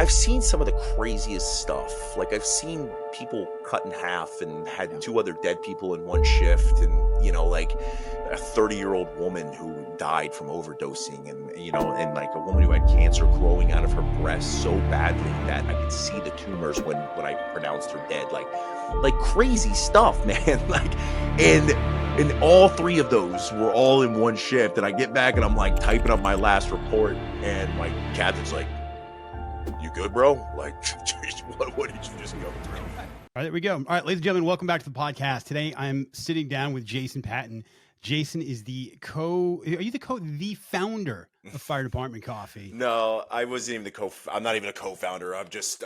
I've seen some of the craziest stuff. Like I've seen people cut in half and had two other dead people in one shift, and like a 30-year-old woman who died from overdosing, and like a woman who had cancer growing out of her breast so badly that I could see the tumors when I pronounced her dead. Like crazy stuff, man. And all three of those were all in one shift. And I get back and I'm like typing up my last report, and my captain's like, "You good, bro? Like, what did you just go through?" All right, there we go. All right, ladies and gentlemen, welcome back to the podcast. Today, I'm sitting down with Jason Patton. Jason is the founder of Fire Department Coffee? No, I wasn't even I'm not even a co-founder. I'm just,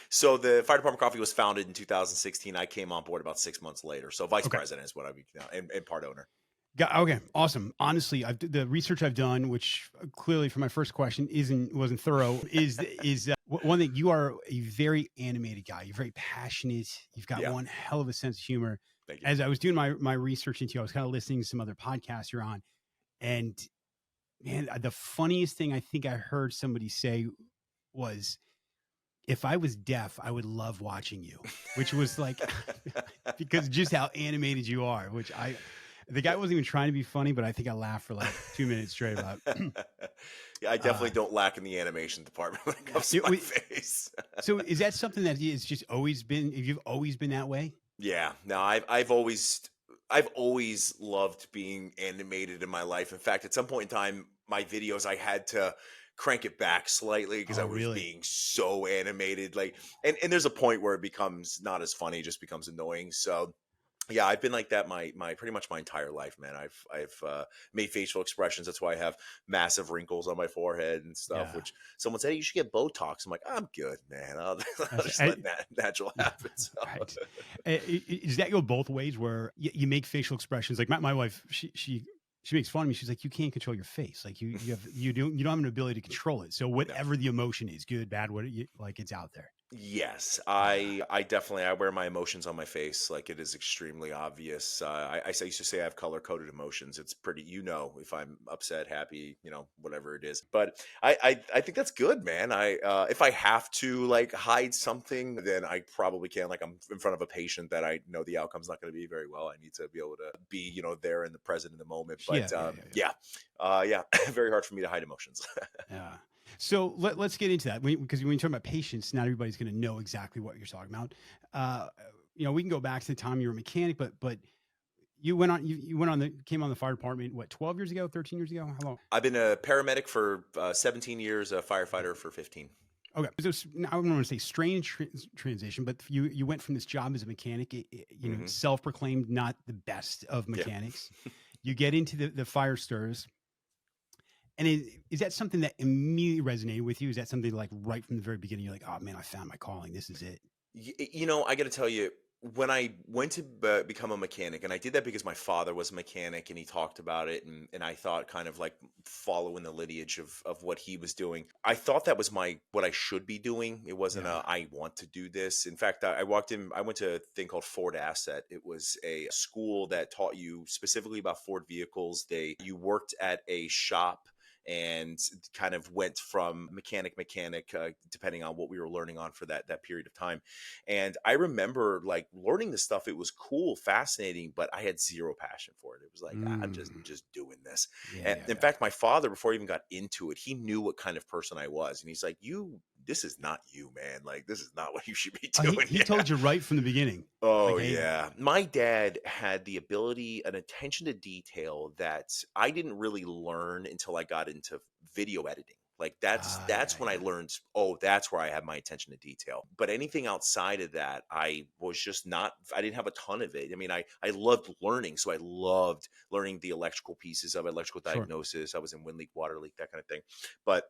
so the Fire Department Coffee was founded in 2016. I came on board about 6 months later. So vice president is what I be now, and part owner. Okay, awesome. Honestly, the research I've done, which clearly for my first question wasn't thorough, is one thing. You are a very animated guy. You're very passionate. You've got one hell of a sense of humor. Thank you. As I was doing my research into you, I was kind of listening to some other podcasts you're on, and man, the funniest thing I think I heard somebody say was, "If I was deaf, I would love watching you," which was like, because just how animated you are, the guy wasn't even trying to be funny, but I think I laughed for like 2 minutes straight about. Yeah, I definitely don't lack in the animation department when it comes to my face. So is that something that it's just always been, if you've always been that way? Yeah, no, I've always loved being animated in my life. In fact, at some point in time, my videos, I had to crank it back slightly because I was being so animated. Like, and there's a point where it becomes not as funny, just becomes annoying. So yeah, I've been like that my pretty much my entire life, man. I've made facial expressions. That's why I have massive wrinkles on my forehead and stuff. Which someone said, "Hey, you should get Botox." I'm like, "I'm good, man. I'll just let that natural happen." So. Right. Does that go both ways, where you make facial expressions? Like my wife, she makes fun of me. She's like, "You can't control your face. Like you don't have an ability to control it. So whatever the emotion is, good, bad, it's out there." Yes, I definitely, I wear my emotions on my face. Like, it is extremely obvious. I used to say I have color coded emotions. It's pretty, if I'm upset, happy, whatever it is. But I think that's good, man. If I have to like hide something, then I probably can. Like, I'm in front of a patient that I know the outcome's not going to be very well. I need to be able to be, there in the present in the moment. But very hard for me to hide emotions. Yeah. So let's get into that, because when you talk about patients, not everybody's going to know exactly what you're talking about. We can go back to the time you were a mechanic, but you came on the fire department, what, 12 years ago, 13 years ago? How long? I've been a paramedic for 17 years, a firefighter for 15. Okay. So I don't want to say strange transition, but you went from this job as a mechanic, self-proclaimed not the best of mechanics. Yeah. You get into the fire stirs. And is that something that immediately resonated with you? Is that something like right from the very beginning, you're like, "Oh man, I found my calling. This is it." I got to tell you, when I went to become a mechanic, and I did that because my father was a mechanic and he talked about it, and I thought, kind of like following the lineage of what he was doing, I thought that was what I should be doing. It wasn't I want to do this. In fact, I went to a thing called Ford Asset. It was a school that taught you specifically about Ford vehicles. You worked at a shop and kind of went from mechanic, depending on what we were learning on for that period of time. And I remember like learning the stuff. It was cool, fascinating, but I had zero passion for it. It was like, I'm just doing this. In fact, my father, before he even got into it, he knew what kind of person I was. And he's like, this is not you, man. Like, this is not what you should be doing. He told you right from the beginning. Oh, like, yeah. My dad had the ability, an attention to detail that I didn't really learn until I got into video editing. Like, that's when I learned, that's where I have my attention to detail. But anything outside of that, I was just I didn't have a ton of it. I mean, I loved learning. So I loved learning the electrical pieces of electrical diagnosis. I was in wind leak, water leak, that kind of thing. But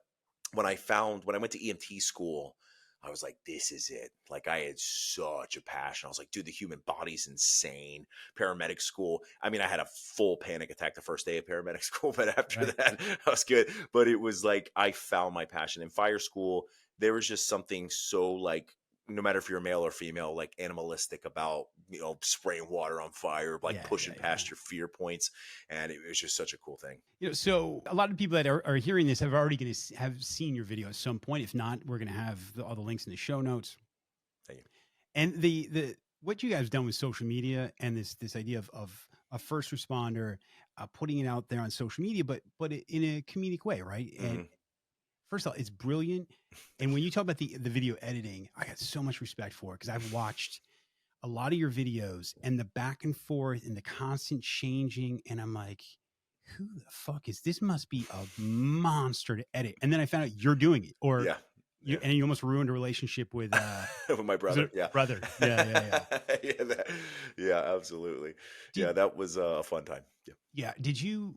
when I went to EMT school, I was like, this is it. Like, I had such a passion. I was like, dude, the human body's insane. Paramedic school. I mean, I had a full panic attack the first day of paramedic school, but after that, I was good. But it was like, I found my passion in fire school. There was just something so like no matter if you're male or female, like animalistic about, spraying water on fire, like Yeah, yeah, pushing yeah. past your fear points. And it was just such a cool thing. So a lot of people that are hearing this have already going to have seen your video at some point. If not, we're going to have all the links in the show notes. Thank you. And the what you guys have done with social media and this idea of a first responder putting it out there on social media, but in a comedic way, right? And Hmm. first of all, it's brilliant. And when you talk about the video editing, I got so much respect for it because I've watched a lot of your videos and the back and forth and the constant changing, and I'm like, who the fuck is this? Must be a monster to edit. And then I found out you're doing it, or Yeah. Yeah. you almost ruined a relationship with With my was it brother. Yeah. brother? Yeah, yeah, yeah. Yeah, yeah, absolutely. Yeah, Did that was a fun time. Yeah. yeah, did you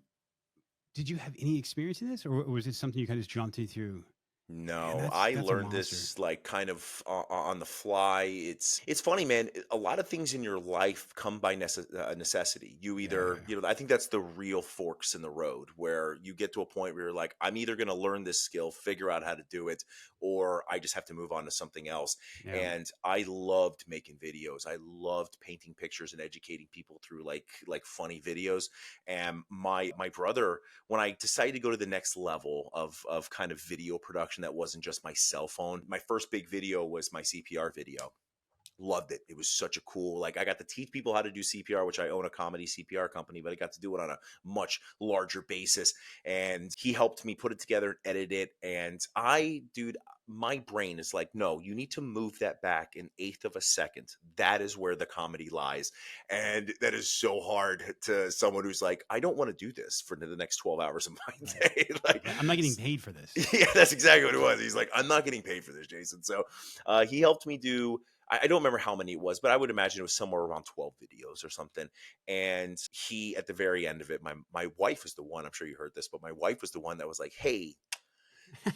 have any experience in this, or was it something you kind of just jumped into? Man, No, that's I that's a learned monster. this like kind of on the fly. It's funny, man. A lot of things in your life come by necessity. You either, Yeah, I think that's the real forks in the road where you get to a point where you're like, I'm either going to learn this skill, figure out how to do it, or I just have to move on to something else. yeah. And I loved making videos. I loved painting pictures and educating people through like funny videos. And my brother, when I decided to go to the next level of kind of video production that wasn't just my cell phone, my first big video was my CPR video. Loved it. It was such a cool, like I got to teach people how to do CPR, which I own a comedy CPR company, but I got to do it on a much larger basis. And he helped me put it together and edit it. And dude, my brain is like, no, you need to move that back an eighth of a second. That is where the comedy lies. And that is so hard to someone who's like, I don't want to do this for the next 12 hours of my Right. day. Like, Yeah, I'm not getting paid for this. yeah, that's exactly what it was. He's like, I'm not getting paid for this, Jason. So he helped me do, I don't remember how many it was, but I would imagine it was somewhere around 12 videos or something. And he, at the very end of it, my wife was the one, I'm sure you heard this, but my wife was the one that was like, hey,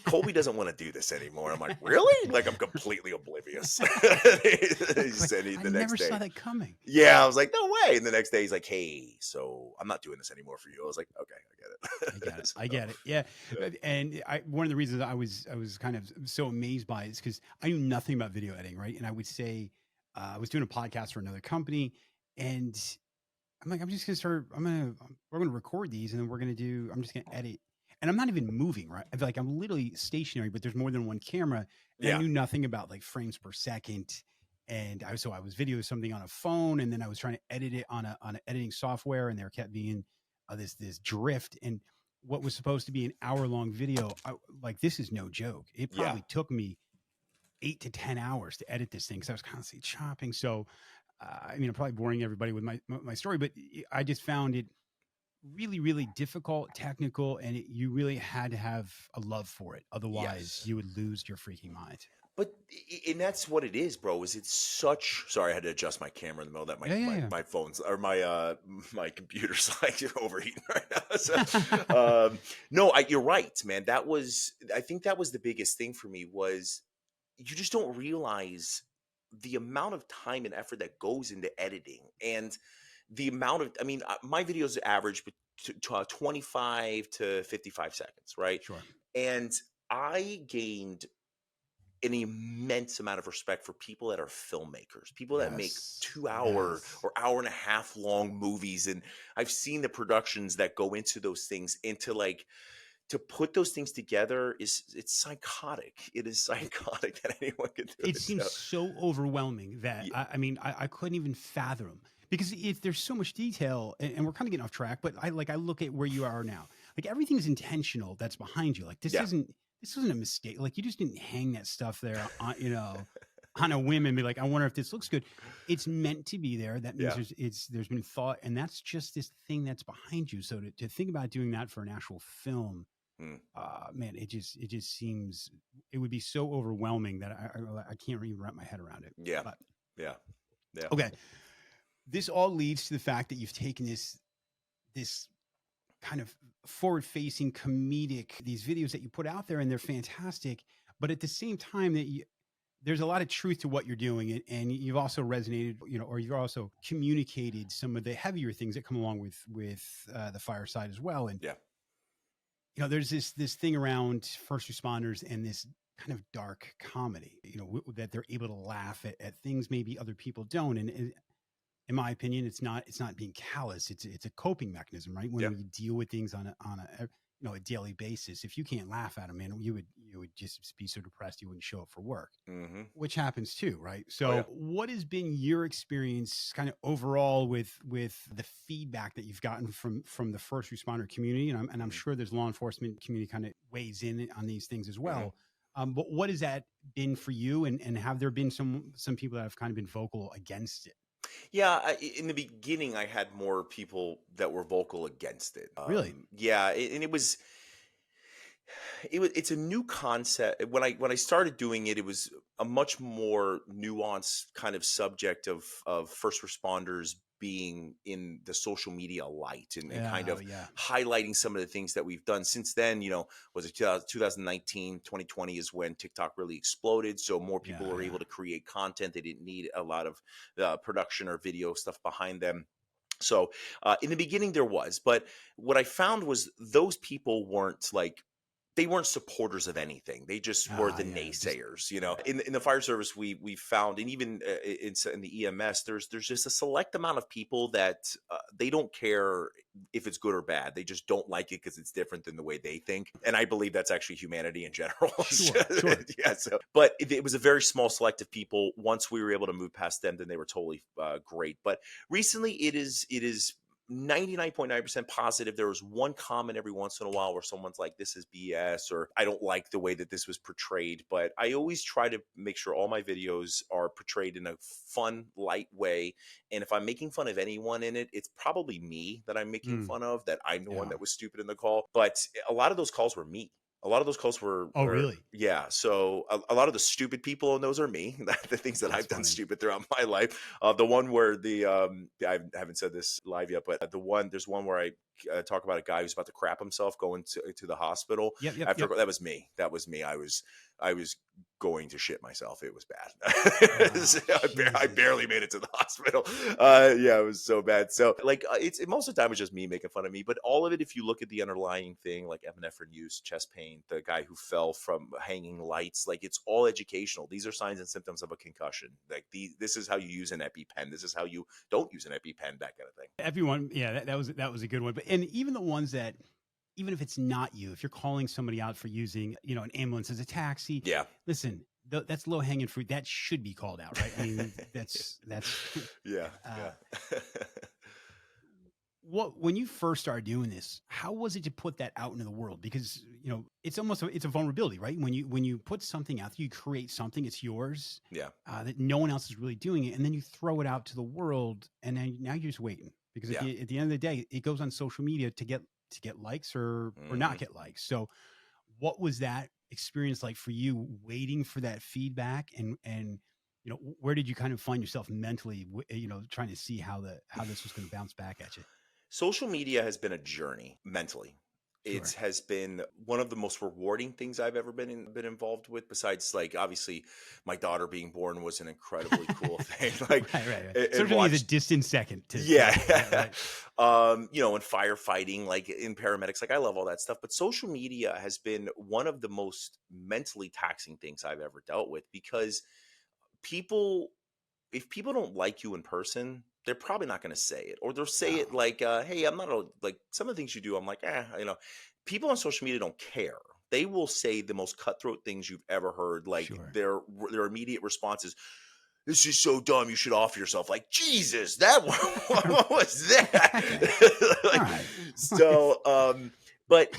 Colby doesn't want to do this anymore. I'm like, really? Like, I'm completely oblivious. He It's like, said I the next never day. saw that coming. Yeah, I was like, no way. And the next day he's like, hey, so I'm not doing this anymore for you. I was like, okay, I I get get it. it. I So, get it. Yeah. yeah. And one of the reasons I was kind of so amazed by it is because I knew nothing about video editing, right? And I would say I was doing a podcast for another company, and I'm like, I'm just gonna start. We're gonna record these, and then I'm just gonna edit. And I'm not even moving, right? I feel like I'm literally stationary, but there's more than one camera, and I Yeah. knew nothing about like frames per second. And I was videoing something on a phone, and then I was trying to edit it on an editing software, and there kept being this drift. And what was supposed to be an hour-long video, like this is no joke. It Yeah. probably took me 8 to 10 hours to edit this thing because I was constantly chopping. So I mean, I'm probably boring everybody with my story, but I just found it really, really difficult, technical, and you really had to have a love for it. Otherwise, Yes. you would lose your freaking mind. But and that's what it is, bro. Is it's such sorry, I had to adjust my camera in the middle of that Yeah, yeah, my phone's or my computer's like overheating right now. So yeah. no, you're right, man. I think that was the biggest thing for me was you just don't realize the amount of time and effort that goes into editing and the amount of my videos average 25 to 55 seconds, right? Sure. And I gained an immense amount of respect for people that are filmmakers, people that make Yes. 2 hour Yes. or hour and a half long movies. And I've seen the productions that go into those things, into like to put those things together it's psychotic. It is It, psychotic that anyone could do it it. seems So so overwhelming that yeah, I mean, I couldn't even fathom because if there's so much detail, and we're kind of getting off track, but I look at where you are now, like everything's intentional that's behind you. Like yeah, this wasn't a mistake. Like you just didn't hang that stuff there on, on a whim and be like, I wonder if this looks good. It's meant to be there. That means yeah. there's been thought, and that's just this thing that's behind you. So to think about doing that for an actual film, Mm, man, it just seems it would be so overwhelming that I can't even wrap my head around it. yeah, But yeah, yeah, okay, this all leads to the fact that you've taken this kind of forward facing comedic these videos that you put out there, and they're fantastic. But at the same time, there's a lot of truth to what you're doing, and you've also resonated, or you've also communicated some of the heavier things that come along with the fireside as well. And yeah, there's this thing around first responders and this kind of dark comedy, that they're able to laugh at things maybe other people don't. And in my opinion, it's not being callous. It's a coping mechanism, right? When Yeah. we deal with things on a daily basis, if you can't laugh at them, man, you would just be so depressed you wouldn't show up for work, Hmm. which happens too, right? Oh yeah. So, what has been your experience, kind of overall, with the feedback that you've gotten from the first responder community? And I'm Hmm. sure there's law enforcement community kind of weighs in on these things as Hmm. well. But what has that been for you? And have there been some people that have kind of been vocal against it? Yeah, in the beginning, I had more people that were vocal against it. Really? Yeah, and it's a new concept. When I started doing it, it was a much more nuanced kind of subject of first responders being in the social media light, and kind Oh of yeah, highlighting some of the things that we've done since then. Was it 2019, 2020 is when TikTok really exploded. So more people yeah, were yeah. able to create content. They didn't need a lot of production or video stuff behind them. So in the beginning there was, but what I found was those people weren't like, they weren't supporters of anything. They just were the Yeah. Just naysayers. yeah, In the fire service, we found, and even in the EMS, there's just a select amount of people that they don't care if it's good or bad. They just don't like it because it's different than the way they think. And I believe that's actually humanity in general. sure, sure. Yeah. So, but it was a very small select of people. Once we were able to move past them, then they were totally great. But recently, it is 99.9% positive. There was one comment every once in a while where someone's like, this is BS, or I don't like the way that this was portrayed. But I always try to make sure all my videos are portrayed in a fun, light way. And if I'm making fun of anyone in it, it's probably me that I'm making Mm, fun of, that I'm the one yeah. that was stupid in the call. But a lot of those calls were me. A lot of those calls Oh, were really? yeah. So a lot of the stupid people in those are me. The things that That's I've done funny. stupid throughout my life. The one where I haven't said this live yet, but there's one where I talk about a guy who's about to crap himself going to the hospital Yep, yep, after. yep. That was me. That was me. I was going to shit myself. It was bad. Oh, I Jesus. barely made it to the hospital. Yeah, it was so bad. So like, most of the time it's just me making fun of me, but all of it, if you look at the underlying thing, like epinephrine use, chest pain, the guy who fell from hanging lights, like it's all educational. These are signs and symptoms of a concussion. Like this is how you use an EpiPen. This is how you don't use an EpiPen. That kind of thing. Everyone, yeah, that was a good one. But and even the ones that, even if it's not you, if you're calling somebody out for using, an ambulance as a taxi, Yeah. listen, that's low hanging fruit. That should be called out, right? I mean, that's Yeah. uh, Yeah. what when you first started doing this, how was it to put that out into the world? Because it's a vulnerability, right? When you put something out, you create something, it's yours, Yeah. that no one else is really doing it, and then you throw it out to the world, and then now you're just waiting, because at Yeah. the end of the day, it goes on social media to get likes or not Hmm. get likes. So, what was that experience like for you, waiting for that feedback, and where did you kind of find yourself mentally, trying to see how this was going to bounce back at you? Social media has been a journey mentally. It Sure. has been one of the most rewarding things I've ever been involved with. Besides, like, obviously, my daughter being born was an incredibly cool thing. Like, Right. and Social media is a watch, distant second to yeah, that. Yeah, right. in firefighting, like in paramedics, like I love all that stuff. But social media has been one of the most mentally taxing things I've ever dealt with, because people if people don't like you in person, they're probably not going to say it, or they'll say it No, like, "Hey, I'm not like some of the things you do." I'm like, People on social media don't care. They will say the most cutthroat things you've ever heard. Like sure. their immediate response is, "This is so dumb. You should off yourself." Like, Jesus, that what was that? All Like, right. so, but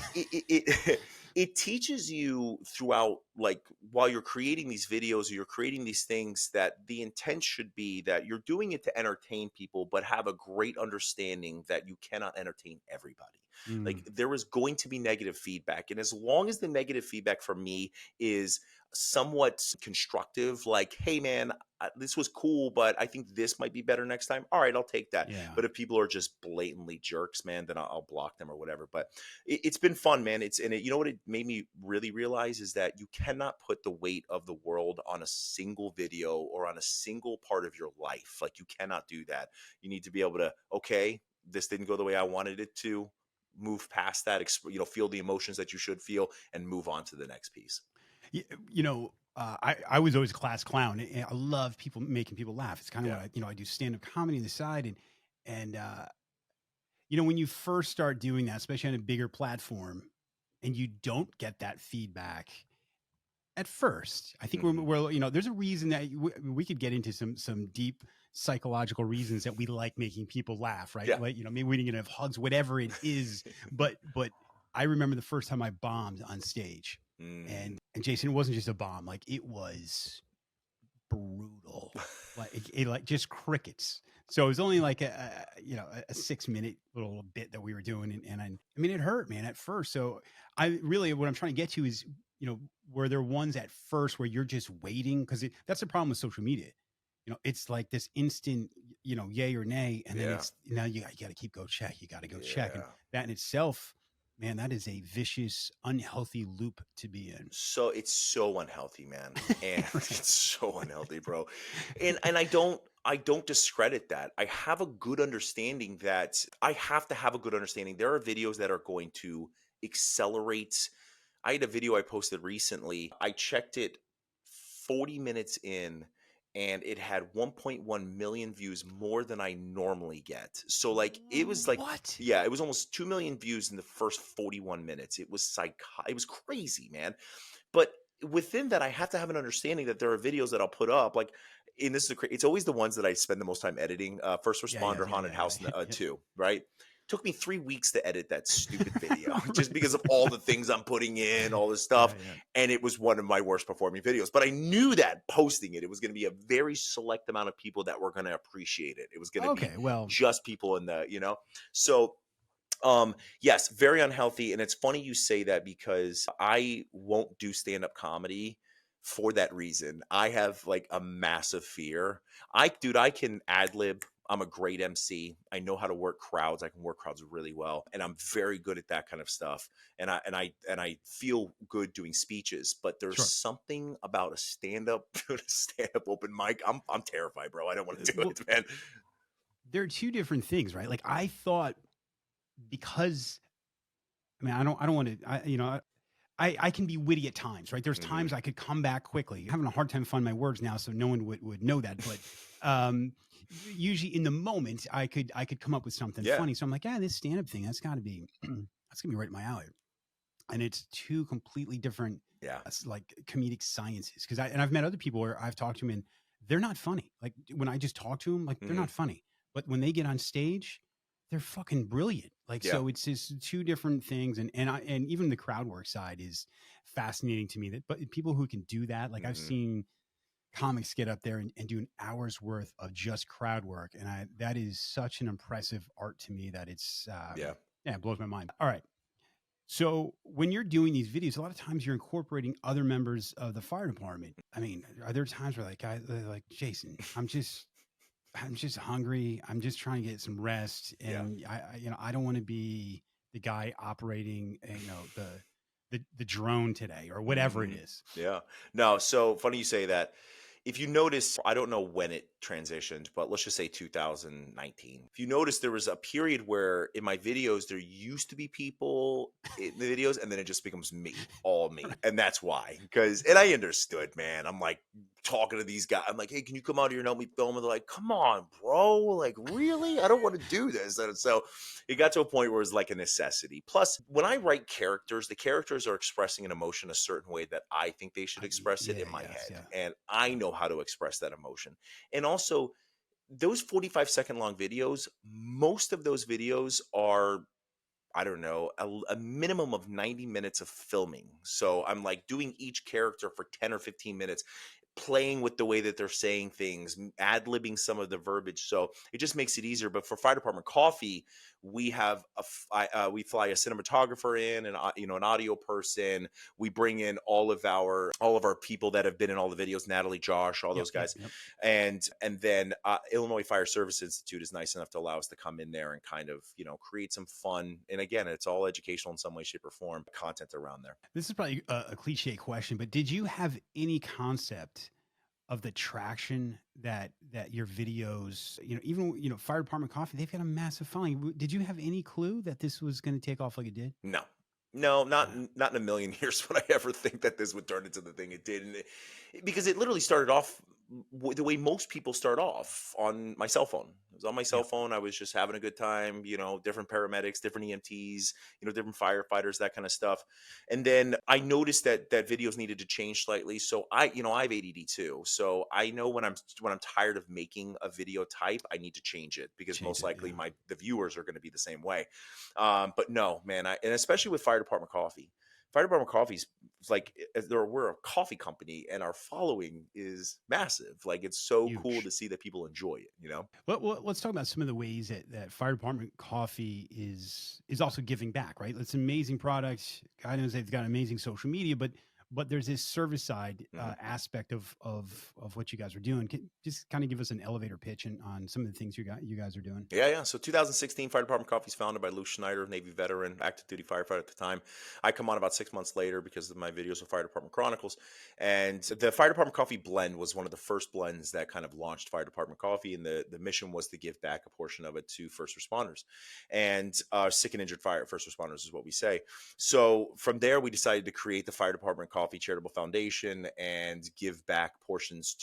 it teaches you throughout, like, while you're creating these videos or you're creating these things, that the intent should be that you're doing it to entertain people, but have a great understanding that you cannot entertain everybody. Like, Mm, there is going to be negative feedback, and as long as the negative feedback from me is somewhat constructive, like, "Hey man, this was cool, but I think this might be better next time." All right, I'll take that. yeah. But if people are just blatantly jerks, man, then I'll block them or whatever. But it's been fun, man. You know what it made me really realize is that you cannot put the weight of the world on a single video or on a single part of your life. Like, you cannot do that. You need to be able to, okay, this didn't go the way I wanted it to. Move past that, feel the emotions that you should feel, and move on to the next piece. You know, I was always a class clown. And I love people making people laugh. It's kind of Yeah. what I do stand up comedy on the side, and when you first start doing that, especially on a bigger platform, and you don't get that feedback at first, I think Hmm. there's a reason that we could get into some deep psychological reasons that we like making people laugh, right? Yeah. Like, maybe we didn't get enough hugs, whatever it is. But I remember the first time I bombed on stage, Mm. and Jason, it wasn't just a bomb, like it was brutal, like like just crickets. So it was only like a 6 minute little bit that we were doing, and I mean it hurt, man, at first. So I really, what I'm trying to get to is, were there ones at first where you're just waiting, because that's the problem with social media. It's like this instant, yay or nay, and then Yeah. it's now you got to keep go check, you got to go check, and Yeah. that in itself, man, that is a vicious, unhealthy loop to be in. So it's so unhealthy, man. And Right. it's so unhealthy, bro. And I don't discredit that. I have a good understanding that I have to have a good understanding. There are videos that are going to accelerate. I had a video I posted recently. I checked it 40 minutes in, and it had 1.1 million views more than I normally get. So like it was like, What? yeah, it was almost 2 million views in the first 41 minutes. It was it was crazy, man. But within that, I have to have an understanding that there are videos that I'll put up, like, and this is it's always the ones that I spend the most time editing. First Yeah, yeah, responder yeah, haunted yeah, yeah. house Yep. 2, right? Took me 3 weeks to edit that stupid video just Right. because of all the things I'm putting in, all this stuff, Yeah, yeah. and it was one of my worst performing videos. But I knew that posting it was going to be a very select amount of people that were going to appreciate it. It was going to be Okay, well, just people in the. So yes, very unhealthy. And it's funny you say that because I won't do stand-up comedy for that reason. I have like a massive fear. I can ad lib. I'm a great MC. I know how to work crowds. I can work crowds really well, and I'm very good at that kind of stuff. And I feel good doing speeches. But there's sure. something about a stand up open mic. I'm terrified, bro. I don't want to do Well, it, man. there are two different things, right? Like I thought, because I mean, I don't want to, I can be witty at times, right? There's Hmm. times I could come back quickly. I'm having a hard time finding my words now, so no one would know that. But um, usually in the moment, I could come up with something Yeah. funny. So I'm like, this stand up thing, that's got to be that's gonna be right in my alley. And it's two completely different, Yeah. like comedic sciences. Because I've met other people where I've talked to them and they're not funny. Like when I just talk to them, like they're Hmm. not funny. But when they get on stage, they're fucking brilliant. Like, Yeah. so it's just two different things. And even the crowd work side is fascinating to me. But people who can do that, like I've Hmm. seen comics get up there and do an hour's worth of just crowd work, and that is such an impressive art to me that it's Yeah. yeah, it blows my mind. All right, so when you're doing these videos, a lot of times you're incorporating other members of the fire department. I mean, are there times where like guys like, Jason, I'm just hungry. I'm just trying to get some rest, Yeah. and I don't want to be the guy operating, the drone today or whatever it Hmm. is. Yeah. No, so funny you say that. If you notice, I don't know when it transitioned, but let's just say 2019. If you notice, there was a period where in my videos, there used to be people in the videos, and then it just becomes me, all me. And that's why. And I understood, man. I'm like talking to these guys. I'm like, hey, can you come out here and help me film? And they're like, come on, bro. Like, really? I don't want to do this. And so it got to a point where it was like a necessity. Plus, when I write characters, the characters are expressing an emotion a certain way that I think they should express it Yeah, in my yes, head. yeah. And I know how to express that emotion. And also, those 45-second long videos, most of those videos are, I don't know, a minimum of 90 minutes of filming. So I'm like doing each character for 10 or 15 minutes, playing with the way that they're saying things, ad libbing some of the verbiage. So it just makes it easier. But for fire department coffee, we have we fly a cinematographer in, and an audio person. We bring in all of our people that have been in all the videos, Natalie, Josh, all Yep, those yep, guys, yep. and then Illinois Fire Service Institute is nice enough to allow us to come in there and kind of create some fun. And again, it's all educational in some way, shape, or form. Content around there. This is probably a cliche question, but did you have any concept of the traction that your videos, even fire department coffee, they've got a massive following. Did you have any clue that this was going to take off like it did? No, No, Yeah, not in a million years would I ever think that this would turn into the thing it did, and because it literally started off the way most people start off on my cell phone. It was on my cell yeah, phone. I was just having a good time, different paramedics, different EMTs, different firefighters, that kind of stuff. And then I noticed that videos needed to change slightly. So I have ADD too. So I know when I'm tired of making a video type, I need to change it because change most it. likely Yeah, the viewers are going to be the same way. But no, man, and especially with fire department coffee. Fire department coffee's like we're a coffee company, and our following is massive. Like it's so cool huge. to see that people enjoy it. Let's talk about some of the ways that fire department coffee is also giving back, right? It's an amazing product. God knows they've got amazing social media, but there's this service side Mhm. aspect of what you guys are doing. Just kind of give us an elevator pitch on some of the things you guys are doing. Yeah, yeah. So 2016, Fire Department Coffee is founded by Lou Schneider, Navy veteran, active duty firefighter at the time. I come on about 6 months later because of my videos with Fire Department Chronicles. And the Fire Department Coffee blend was one of the first blends that kind of launched Fire Department Coffee. And the mission was to give back a portion of it to first responders and sick and injured first responders, is what we say. So from there, we decided to create the Fire Department Coffee Charitable Foundation and give back portions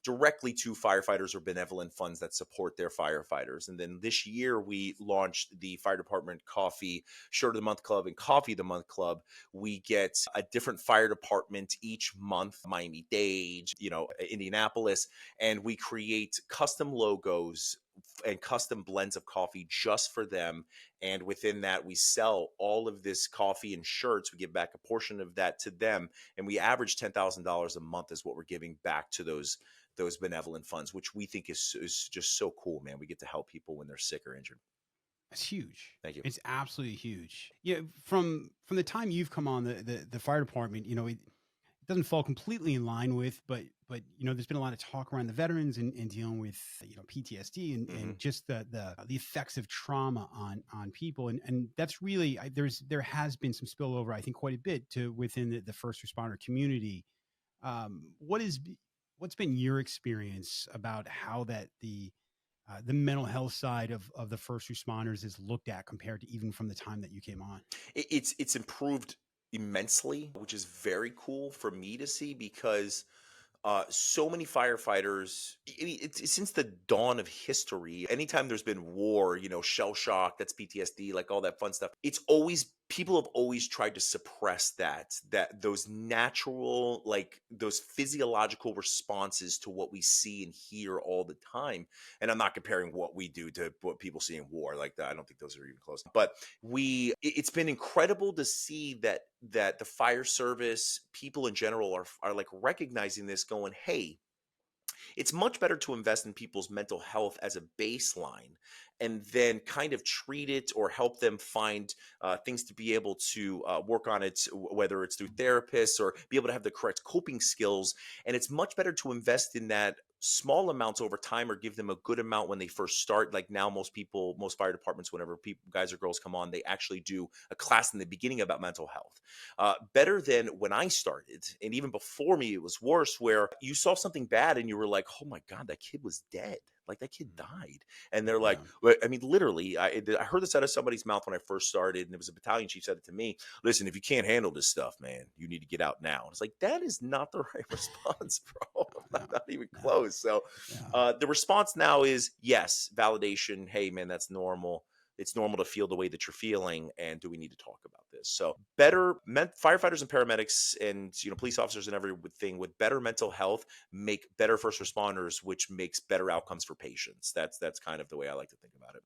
directly to firefighters or benevolent funds that support their firefighters. And then this year, we launched the Fire Department Coffee Shirt of the Month Club and Coffee of the Month Club. We get a different fire department each month, Miami-Dade, Indianapolis, and we create custom logos and custom blends of coffee just for them. And within that, we sell all of this coffee and shirts. We give back a portion of that to them. And we average $10,000 a month is what we're giving back to those benevolent funds, which we think is just so cool, man. We get to help people when they're sick or injured. It's huge. Thank you. It's absolutely huge. Yeah, from the time you've come on the fire department, it doesn't fall completely in line with, but there's been a lot of talk around the veterans and dealing with PTSD Hmm. and just the effects of trauma on people, and that's really there has been some spillover, I think, quite a bit to within the first responder community. What is what's been your experience about how that the mental health side of the first responders is looked at compared to even from the time that you came on? It's improved immensely, which is very cool for me to see because so many firefighters, I mean, it's since the dawn of history. Anytime there's been war, shell shock, that's PTSD, like all that fun stuff. It's always people have always tried to suppress that those natural, like those physiological responses to what we see and hear all the time. And I'm not comparing what we do to what people see in war like that. I don't think those are even close. But it's been incredible to see that the fire service, people in general, are like recognizing this, going, hey, it's much better to invest in people's mental health as a baseline and then kind of treat it or help them find things to be able to work on it, whether it's through therapists or be able to have the correct coping skills. And it's much better to invest in that small amounts over time or give them a good amount when they first start. Like now, most fire departments, whenever guys or girls come on, they actually do a class in the beginning about mental health. Better than when I started. And even before me, it was worse, where you saw something bad and you were like, oh my God, that kid was dead. Like that kid died. And they're like, Yeah, I mean, literally, I heard this out of somebody's mouth when I first started, and it was a battalion chief said it to me. Listen, if you can't handle this stuff, man, you need to get out now. And it's like, that is not the right response, bro. no, Not even no, close. So yeah. the response now is yes, validation. Hey, man, that's normal. It's normal to feel the way that you're feeling, and do we need to talk about this? So firefighters and paramedics and police officers and everything with better mental health make better first responders, which makes better outcomes for patients. That's kind of the way I like to think about it.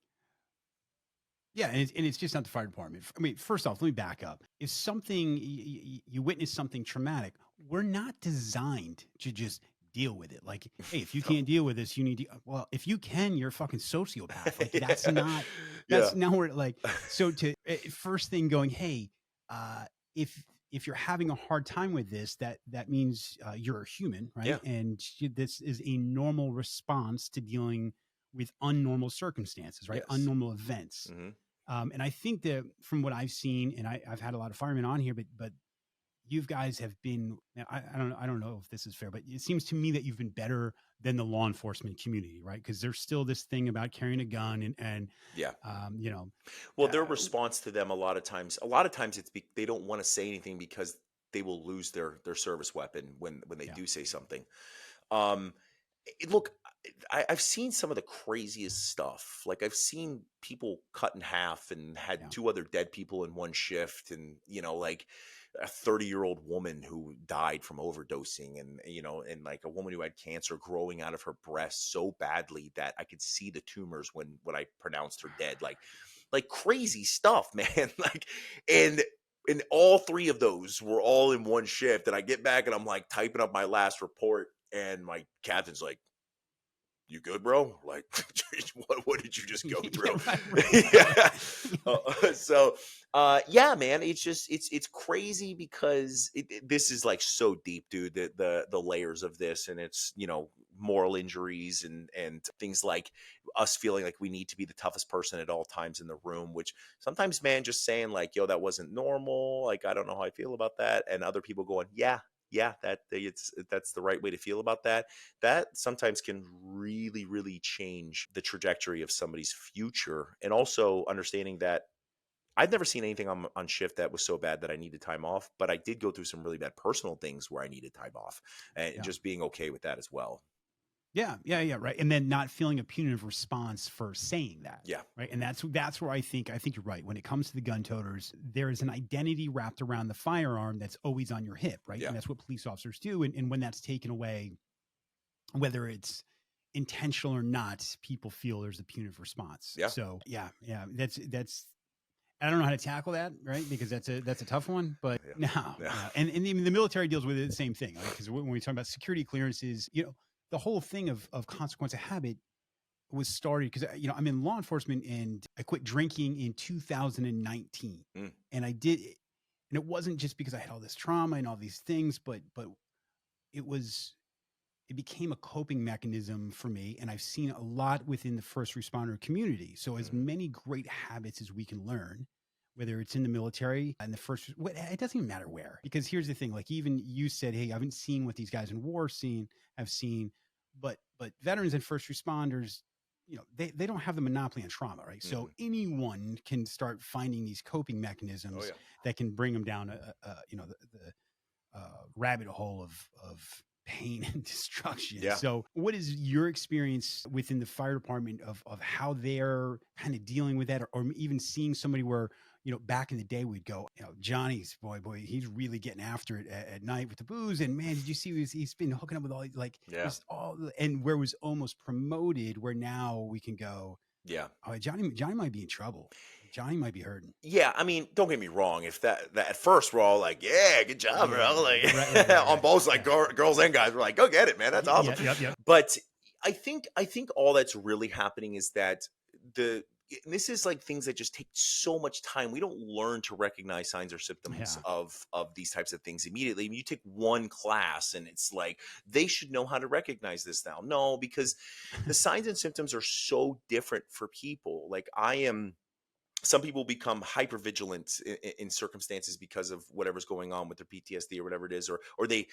Yeah, and it's just not the fire department. I mean, first off, let me back up. If something you witness something traumatic, we're not designed to just deal with it. Like, hey, if you No. can't deal with this, you need to. Well, if you can, you're a fucking sociopath. Like, that's Yeah. not. Yeah. That's now we're like. So to first thing going, hey, if you're having a hard time with this, that means you're a human, Yeah. right? And this is a normal response to dealing with unnormal circumstances, right? Yes. Unnormal events. Hmm. And I think that from what I've seen, and I've had a lot of firemen on here, but you guys have been, I don't know if this is fair, but it seems to me that you've been better than the law enforcement community, right? Because there's still this thing about carrying a gun and Yeah. you know, Well, their uh, response to them a lot of times they don't want to say anything because they will lose their service weapon when they yeah, do say something. Um, Look, I've seen some of the craziest stuff. Like I've seen people cut in half and had yeah, two other dead people in one shift, and like a 30-year-old woman who died from overdosing, and and like a woman who had cancer growing out of her breast so badly that I could see the tumors when I pronounced her dead. Like crazy stuff, man. Like, and all three of those were all in one shift. And I get back and I'm like typing up my last report, and my captain's like, "You good, bro? Like, what did you just go yeah, through?" right, right, Yeah. yeah, So, yeah, man, it's just it's crazy because this is like so deep, dude. The layers of this, and it's moral injuries and things like us feeling like we need to be the toughest person at all times in the room. Which sometimes, man, just saying like, "Yo, that wasn't normal." Like, I don't know how I feel about that, and other people going, "Yeah." Yeah, that's the right way to feel about that. That sometimes can really, really change the trajectory of somebody's future. And also understanding that I've never seen anything on shift that was so bad that I needed time off, but I did go through some really bad personal things where I needed time off, and yeah. just being okay with that as well. Yeah, yeah, yeah, right. And then not feeling a punitive response for saying that, Yeah. right? And that's where I think you're right. When it comes to the gun toters, there is an identity wrapped around the firearm that's always on your hip, right? Yeah. And that's what police officers do. And when that's taken away, whether it's intentional or not, people feel there's a punitive response. Yeah. So yeah, yeah, that's I don't know how to tackle that, right? Because that's a tough one. But Yeah. no, Yeah. no, and the military deals with it the same thing, right? Because when we talk about security clearances, the whole thing of consequence of habit was started because I'm in law enforcement and I quit drinking in 2019, Mm. and I did, and it wasn't just because I had all this trauma and all these things, but it was it became a coping mechanism for me, and I've seen a lot within the first responder community. So as Mm. many great habits as we can learn, whether it's in the military and the first, it doesn't even matter where. Because here's the thing: like even you said, hey, I haven't seen what these guys in war scene have seen, but veterans and first responders, they don't have the monopoly on trauma, right? So Mhm. anyone can start finding these coping Oh mechanisms yeah. that can bring them down the rabbit hole of pain and destruction. Yeah. So, what is your experience within the fire department of how they're kind of dealing with that, or even seeing somebody where back in the day we'd go, Johnny's boy, he's really getting after it at night with the booze, and man, did you see he's been hooking up with all like Yeah. just and where it was almost promoted, where now we can go, Yeah. oh, Johnny might be in trouble, Johnny might be hurting. Yeah, I mean, don't get me wrong. If that at first we're all like, "Yeah, good job, Yeah, bro!" yeah, Like right, right, right, on right. both like Yeah, girls and guys, we're like, "Go get it, man! That's awesome." yeah, yep, yep. But I think all that's really happening is that the and this is like things that just take so much time. We don't learn to recognize signs or symptoms Yeah. of these types of things immediately. I mean, you take one class and it's like they should know how to recognize this now. No, because the signs and symptoms are so different for people. Like I am some people become hyper vigilant in circumstances because of whatever's going on with their PTSD or whatever it is, or they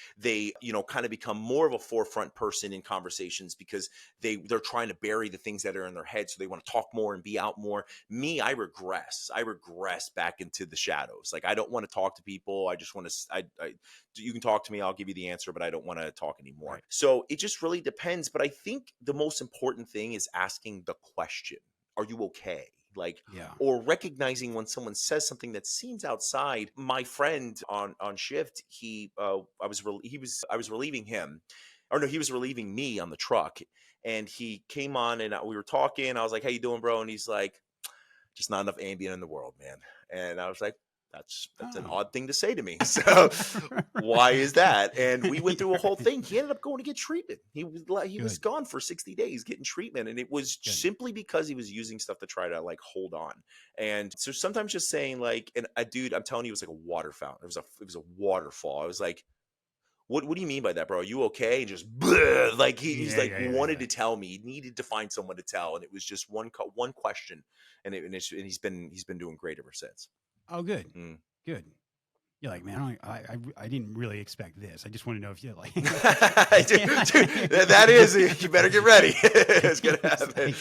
kind of become more of a forefront person in conversations because they're trying to bury the things that are in their head, so they want to talk more and be out more. Me, I regress back into the shadows. Like I don't want to talk to people. I just want to you can talk to me, I'll give you the answer, but I don't want to talk anymore. Right. So it just really depends. But I think the most important thing is asking the question, are you okay? Like, Yeah. or recognizing when someone says something that seems outside. My friend on shift, I was relieving him, or no, he was relieving me on the truck, and he came on and we were talking. I was like, "How you doing, bro?" And he's like, "Just not enough Ambien in the world, man." And I was like, that's an Oh. odd thing to say to me. So why Right. is that? And we went through a Yeah, whole right. thing. He ended up going to get treatment. He was Good. gone for 60 days getting treatment, and it was Good. simply because he was using stuff to try to like hold on. And so sometimes just saying like, and a dude, I'm telling you, it was like a water fountain. It was a waterfall. I was like, what do you mean by that, bro? Are you okay? And just bleh, like he's Yeah, like yeah, yeah, wanted yeah. to tell me. He needed to find someone to tell, and it was just one question, and he's been doing great ever since. Oh, good. Mm. Good. you're like, man, I didn't really expect this. I just want to know if you like, Dude, that is, you better get ready. It's gonna happen.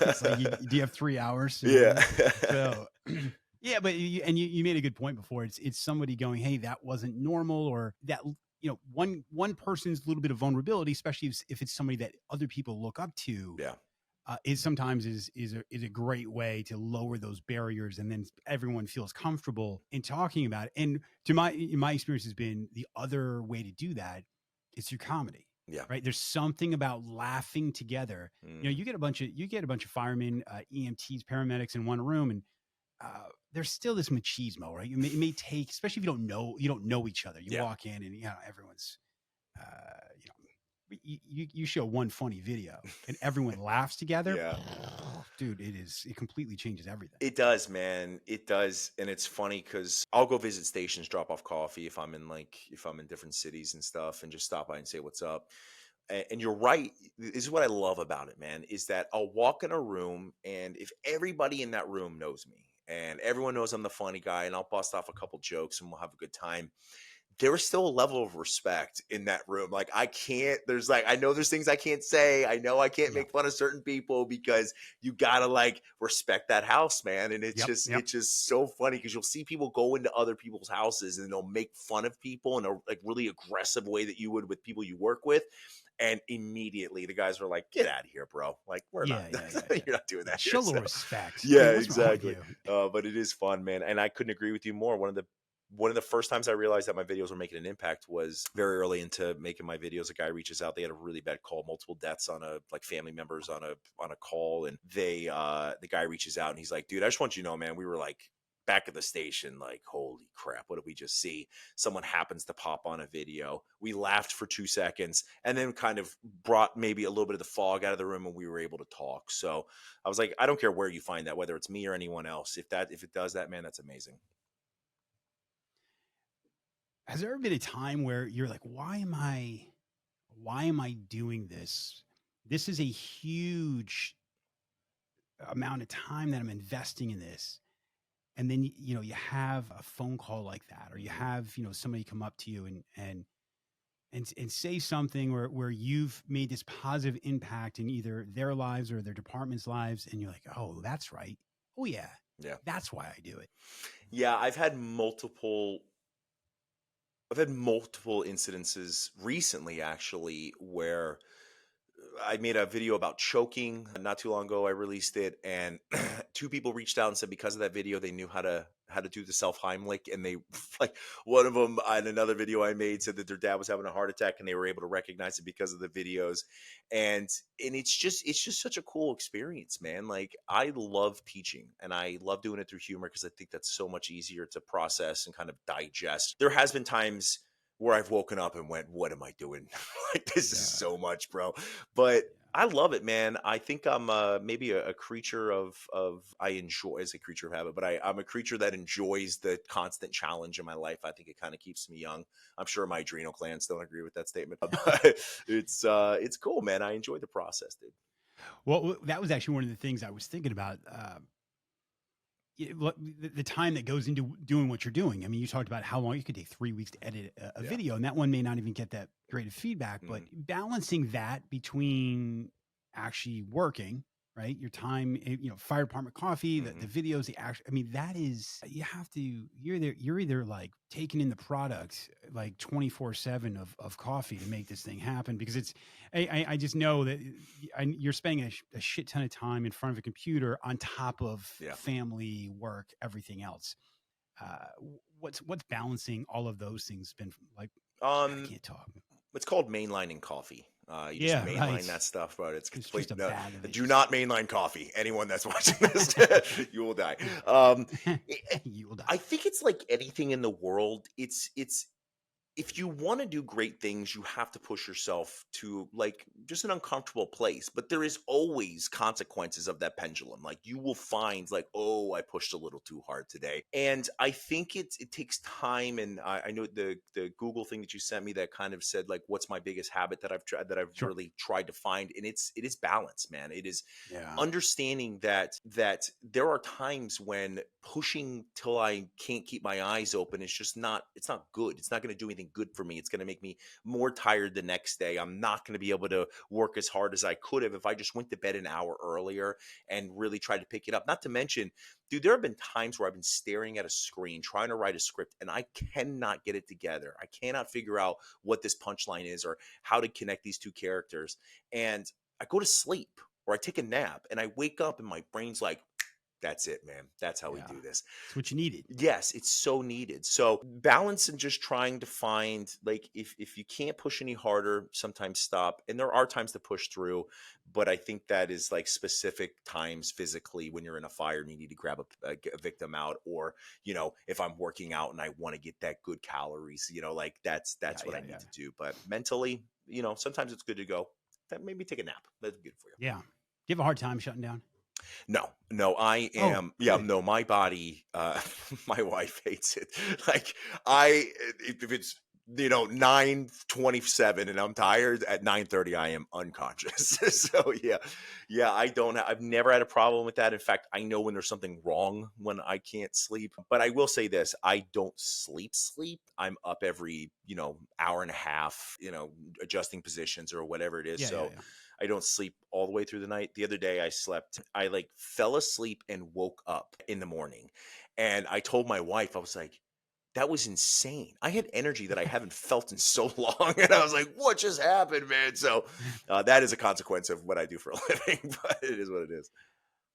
it's like, do you have 3 hours? You know what I Yeah. mean? So, yeah, but you made a good point before. It's somebody going, hey, that wasn't normal, or that, one person's little bit of vulnerability, especially if it's somebody that other people look up to, Yeah. is sometimes is a great way to lower those barriers, and then everyone feels comfortable in talking about it. And my experience has been the other way to do that is through comedy, Yeah. right? There's something about laughing together. Mm. You get a bunch of firemen, EMTs, paramedics in one room, and there's still this machismo, right? It may take, especially if you don't know each other. You Yeah. walk in and everyone's, uh, you know, you show one funny video and everyone laughs together. Yeah. Dude, it completely changes everything. It does, man. It does. And it's funny because I'll go visit stations, drop off coffee if I'm in different cities and stuff, and just stop by and say what's up. And you're right. This is what I love about it, man, is that I'll walk in a room, and if everybody in that room knows me and everyone knows I'm the funny guy, and I'll bust off a couple jokes and we'll have a good time, there is still a level of respect in that room. Like, I can't, there's like, I know there's things I can't say. I know I can't Yep. make fun of certain people because you gotta like respect that house, man. And Yep. it's just so funny because you'll see people go into other people's houses and they'll make fun of people in a like really aggressive way that you would with people you work with. And immediately the guys were like, get out of here, bro. Like, we're not, you're not doing that Show here. a little So, respect. I yeah, mean, what's wrong with exactly. you? But it is fun, man. And I couldn't agree with you more. One of the first times I realized that my videos were making an impact was very early into making my videos. A guy reaches out. They had a really bad call, multiple deaths on a like family members on a call, and the guy reaches out and he's like, "Dude, I just want you to know, man, we were like back at the station, like, holy crap, what did we just see? Someone happens to pop on a video. We laughed for 2 seconds and then kind of brought maybe a little bit of the fog out of the room, and we were able to talk." So I was like, I don't care where you find that, whether it's me or anyone else. If it does that, man, that's amazing. Has there ever been a time where you're like, why am I doing this? This is a huge amount of time that I'm investing in this. And then you have a phone call like that, or you Mhm. have somebody come up to you and say something where you've made this positive impact in either their lives or their department's lives, and you're like, oh, that's right. Oh yeah, Yeah. that's why I do it. Yeah, I've had multiple incidences recently actually where I made a video about choking not too long ago. I released it, and two people reached out and said because of that video they knew how to do the self Heimlich, and they like one of them in another video I made said that their dad was having a heart attack and they were able to recognize it because of the videos, and it's just such a cool experience, man. Like, I love teaching and I love doing it through humor because I think that's so much easier to process and kind of digest. There has been times where I've woken up and went, "What am I doing? Like, this is Yeah, so much, bro." But yeah. I love it, man. I think I'm maybe a creature of I enjoy as a creature of habit, but I'm a creature that enjoys the constant challenge in my life. I think it kind of keeps me young. I'm sure my adrenal glands don't agree with that statement, but it's cool, man. I enjoy the process, dude. Well, that was actually one of the things I was thinking about. The time that goes into doing what you're doing. I mean, you talked about how long it could take 3 weeks to edit a Yeah. video, and that one may not even get that great of feedback. But Mhm. balancing that between actually working, right, your time, fire department coffee, the Mhm. videos, the action. I mean, that is you have to. You're either like taking in the product like 24/7 of coffee to make this thing happen, because it's. I just know that you're spending a shit ton of time in front of a computer on top of Yeah. family, work, everything else. Uh, what's balancing all of those things been like? God, I Um, can't talk. it's called mainlining coffee. You just Yeah, mainline right. that stuff, but it's It's just complete. a No, bag of it. do Just not mainline coffee. Anyone that's watching this, you will die. I you will I die. think it's like anything in the world. if you want to do great things, you have to push yourself to like just an uncomfortable place. But there is always consequences of that pendulum. Like you will find like, oh, I pushed a little too hard today. And I think it takes time. And I know the Google thing that you sent me that kind of said like, what's my biggest habit that I've tried that I've Sure. really tried to find. And it is balance, man. It is Yeah. understanding that there are times when pushing till I can't keep my eyes open is just not it's not good. It's not going to do anything good for me. It's going to make me more tired the next day. I'm not going to be able to work as hard as I could have if I just went to bed an hour earlier and really tried to pick it up. Not to mention, dude, there have been times where I've been staring at a screen trying to write a script and I cannot get it together. I cannot figure out what this punchline is or how to connect these two characters. And I go to sleep or I take a nap and I wake up and my brain's like, that's it, man. That's how we Yeah. do this. It's what you needed. Yes, it's so needed. So balance and just trying to find like if you can't push any harder, sometimes stop. And there are times to push through, but I think that is like specific times physically when you're in a fire and you need to grab a victim out, or if I'm working out and I want to get that good calories, like Yeah. that's what Yeah. I need Yeah. to do. But mentally, sometimes it's good to go. That maybe take a nap. That's good for you. Yeah. Do you have a hard time shutting down? No, no, I Oh, am. Yeah, good. no, my body, my wife hates it. Like I, if it's 9:27 and I'm tired at 9:30, I am unconscious. So yeah, I don't. I've never had a problem with that. In fact, I know when there's something wrong when I can't sleep. But I will say this: I don't sleep. I'm up every hour and a half, adjusting positions or whatever it is. Yeah. Yeah. So Yeah. I don't sleep all the way through the night. The other day I like fell asleep and woke up in the morning. And I told my wife, I was like, that was insane. I had energy that I haven't felt in so long. And I was like, what just happened, man? So that is a consequence of what I do for a living, but it is what it is.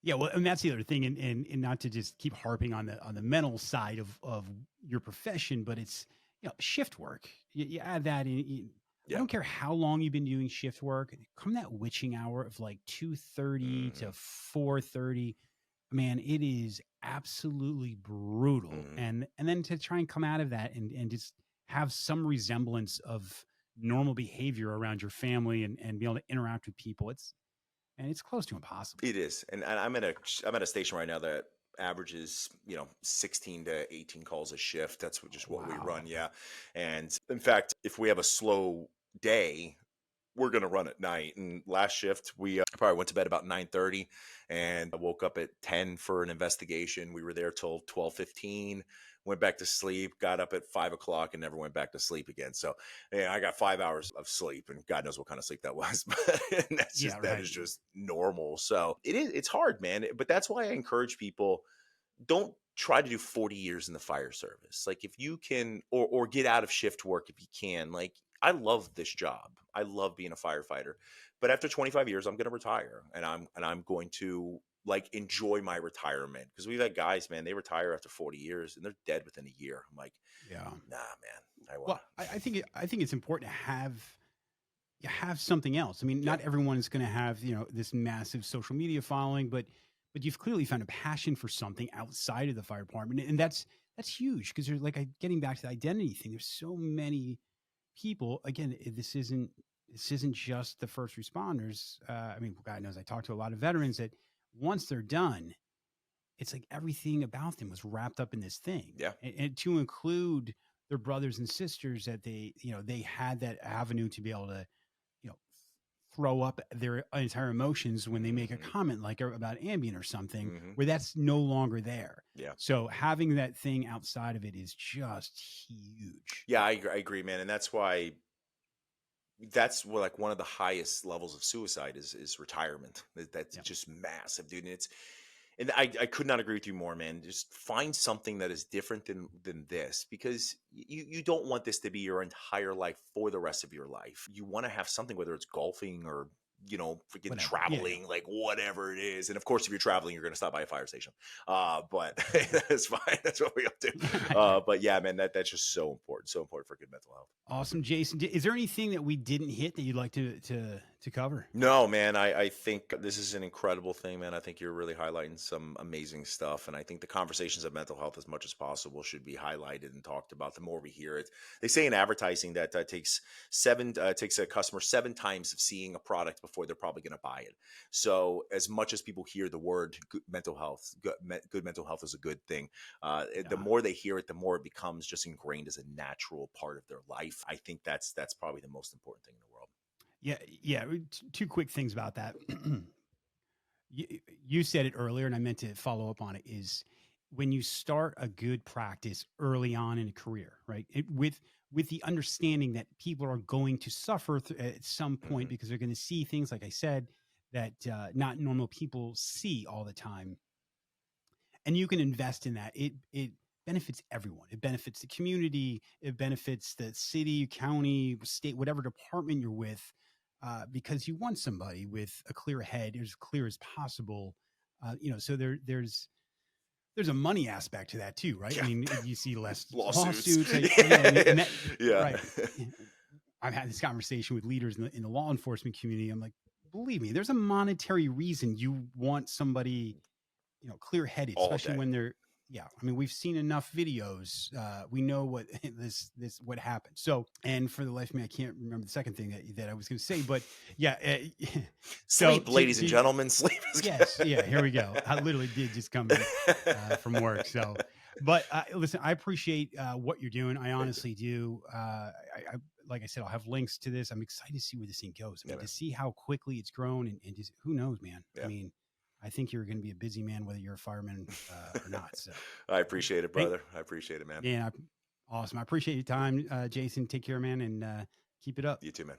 Yeah, well, and that's the other thing, and not to just keep harping on the mental side of your profession, but it's shift work. You add that in. I Yeah. don't care how long you've been doing shift work. Come that witching hour of like 2:30 Hmm. to 4:30, man, it is absolutely brutal. Hmm. And then to try and come out of that and just have some resemblance of normal behavior around your family and be able to interact with people, it's close to impossible. It is. And I'm at a station right now that averages, 16 to 18 calls a shift. That's just what we run. Wow. Yeah. And in fact, if we have a slow day, we're gonna run at night. And last shift, we probably went to bed about 9:30, and I woke up at 10 for an investigation. We were there till 12:15. Went back to sleep. Got up at 5 o'clock and never went back to sleep again. So, yeah, I got 5 hours of sleep, and God knows what kind of sleep that was. But Yeah, that is right. just normal. So it's hard, man. But that's why I encourage people, don't try to do 40 years in the fire service. Like if you can, or get out of shift work if you can. Like I love this job. I love being a firefighter. But after 25 years, I'm going to retire, and I'm going to like enjoy my retirement, because we've had guys, man, they retire after 40 years and they're dead within a year. I'm like, Yeah. nah, man, I want Well, I think it's important to have something else. I mean, yeah, not everyone is going to have this massive social media following, but you've clearly found a passion for something outside of the fire department, and that's huge because there's like getting back to the identity thing. There's so many people. Again, this isn't just the first responders. I mean, God knows I talk to a lot of veterans that once they're done, it's like everything about them was wrapped up in this thing, yeah. and to include their brothers and sisters that they had that avenue to be able to you know throw up their entire emotions when they make a Hmm. comment like about Ambien or something Hmm. where that's no longer there. Yeah. So having that thing outside of it is just huge. Yeah, I agree, man. And that's what, like, one of the highest levels of suicide is retirement. That's Yeah. just massive, dude. And I could not agree with you more, man. Just find something that is different than this, because you don't want this to be your entire life for the rest of your life. You want to have something, whether it's golfing or freaking Whatever. Yeah. Yeah. traveling, like whatever it is. And of course, if you're traveling, you're going to stop by a fire station. But that's fine. That's what we all do. Yeah. But yeah, man, that's just so important for good mental health. Awesome, Jason. Is there anything that we didn't hit that you'd like to to cover. No, man, I think this is an incredible thing, man. I think you're really highlighting some amazing stuff. And I think the conversations of mental health, as much as possible, should be highlighted and talked about. The more we hear it, they say in advertising that takes a customer 7 times of seeing a product before they're probably going to buy it. So, as much as people hear the word good mental health, good mental health is a good thing. The Yeah. more they hear it, the more it becomes just ingrained as a natural part of their life. I think that's probably the most important thing in the world. Yeah. Yeah. Two quick things about that. you, you said it earlier, and I meant to follow up on it. Is when you start a good practice early on in a career, right? With the understanding that people are going to suffer at some point Hmm. because they're going to see things, like I said, that not normal people see all the time, and you can invest in that. It benefits everyone. It benefits the community. It benefits the city, county, state, whatever department you're with, because you want somebody with a clear head, as clear as possible. So there's a money aspect to that too, right? I Yeah. mean, you see less Lawsuits. lawsuits, Yeah. and that, Yeah. right. I've had this conversation with leaders in the law enforcement community. I'm like, believe me, there's a monetary reason you want somebody, clear headed, All especially day. when they're, yeah. I mean, we've seen enough videos. We know what what happened. So, and for the life of me, I can't remember the second thing that I was going to say, but yeah. So Sleep, ladies and gentlemen. Sleep is yes, yeah, here we go. I good. literally did just come in from work. So, but listen, I appreciate what you're doing. I Thank you. honestly do. Like I said, I'll have links to this. I'm excited to see where this thing goes. I Yeah, mean, man. to see how quickly it's grown, and just who knows, man. I Yeah. mean, I think you're going to be a busy man, whether you're a fireman or not. So, I appreciate it, thank, brother. I appreciate it, man. yeah, awesome. I appreciate your time, Jason. Take care, man, and keep it up. You too, man.